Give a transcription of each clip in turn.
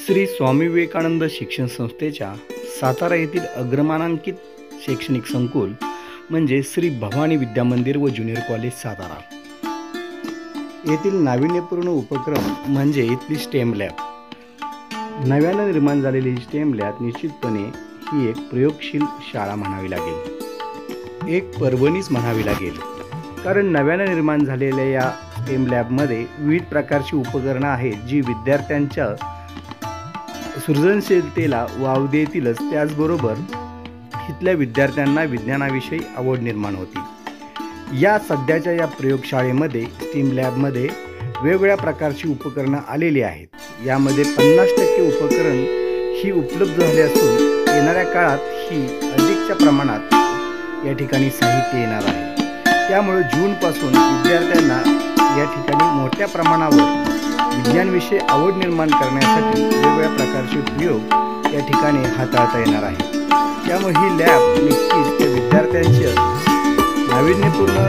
श्री स्वामी विवेकानंद शिक्षण संस्थेच्या सातारा येथील अग्रमानांकित शैक्षणिक संकुल म्हणजे श्री भवानी विद्या मंदिर व ज्युनियर कॉलेज सातारा येथील नाविन्यपूर्ण उपक्रम म्हणजे इथली स्टेम लॅब। नव्यानं निर्माण झालेली स्टेम लॅब निश्चितपणे ही एक प्रयोगशील शाळा म्हणावी लागेल, एक पर्वणीच म्हणावी लागेल। कारण नव्यानं निर्माण झालेल्या या स्टेम लॅबमध्ये विविध प्रकारची उपकरणं आहेत जी विद्यार्थ्यांच्या सृजनशीलतेला वाव देतीलच, त्याचबरोबर इथल्या विद्यार्थ्यांना विज्ञानाविषयी आवड निर्माण होती। या सध्याच्या या प्रयोगशाळेमध्ये स्टीम लॅबमध्ये वेगवेगळ्या प्रकारची उपकरणं आलेली आहेत। यामध्ये 50% उपकरण ही उपलब्ध झाले असून येणाऱ्या काळात ही अधिकच्या प्रमाणात या ठिकाणी साहित्य येणार आहे। त्यामुळे जूनपासून विद्यार्थ्यांना या ठिकाणी मोठ्या प्रमाणावर विज्ञानविषयी आवड निर्माण करण्यासाठी वेगवेगळ्या प्रकारचे प्रयोग या ठिकाणी हाताळता येणार आहे। त्यामुळे ही लॅब नक्कीच त्या विद्यार्थ्यांच्या नाविन्यपूर्ण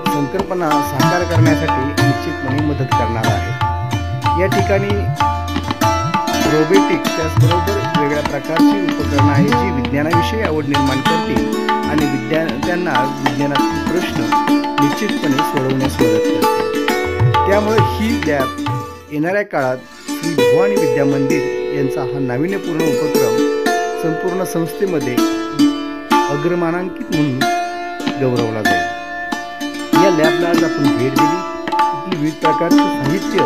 संकल्पना साकार करण्यासाठी निश्चितपणे मदत करणार आहे। या ठिकाणी रोबोटिक्स त्याचबरोबर वेगवेगळ्या प्रकारची उपकरणं आहेत जी विज्ञानाविषयी आवड निर्माण करतील आणि विद्यार्थ्यांना विज्ञानातील प्रश्न निश्चितपणे सोडवण्यास मदत करतील। त्यामुळे ही लॅब येणाऱ्या काळात श्री भवानी विद्या मंदिर यांचा हा नाविन्यपूर्ण उपक्रम संपूर्ण संस्थेमध्ये अग्रमानांकित म्हणून गौरवला जाईल। या लॅबला आज आपण भेट दिली, इथली विविध प्रकारचे साहित्य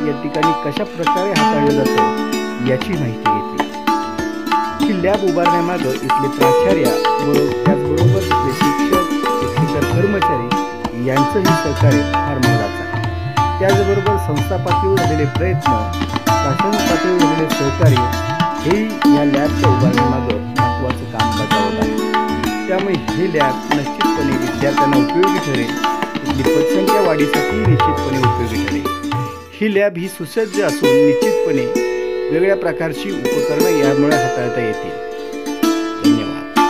या ठिकाणी कशा प्रकारे हाताळलं जातं याची माहिती घेतली। ही लॅब उभारण्यामागं इथले प्राचार्य त्याचबरोबर इथले शिक्षक, इतर कर्मचारी यांचंही सहकार्य फार मोलाचं आहे। त्याचबरोबर संस्था पातळीवर झालेले प्रयत्न, शासन पातळीवर झालेले सहकार्य हे या लॅबच्या उभारणीमागं महत्त्वाचं काम बजावत आहे। त्यामुळे ही लॅब निश्चितपणे विद्यार्थ्यांना उपयोगी ठरेल, इथली पटसंख्या वाढीसाठी निश्चितपणे उपयोगी ठरेल। ही लॅब ही सुसज्ज असून निश्चितपणे वेगवेगळ्या प्रकारची उपकरणं यामुळे हाताळता येतील।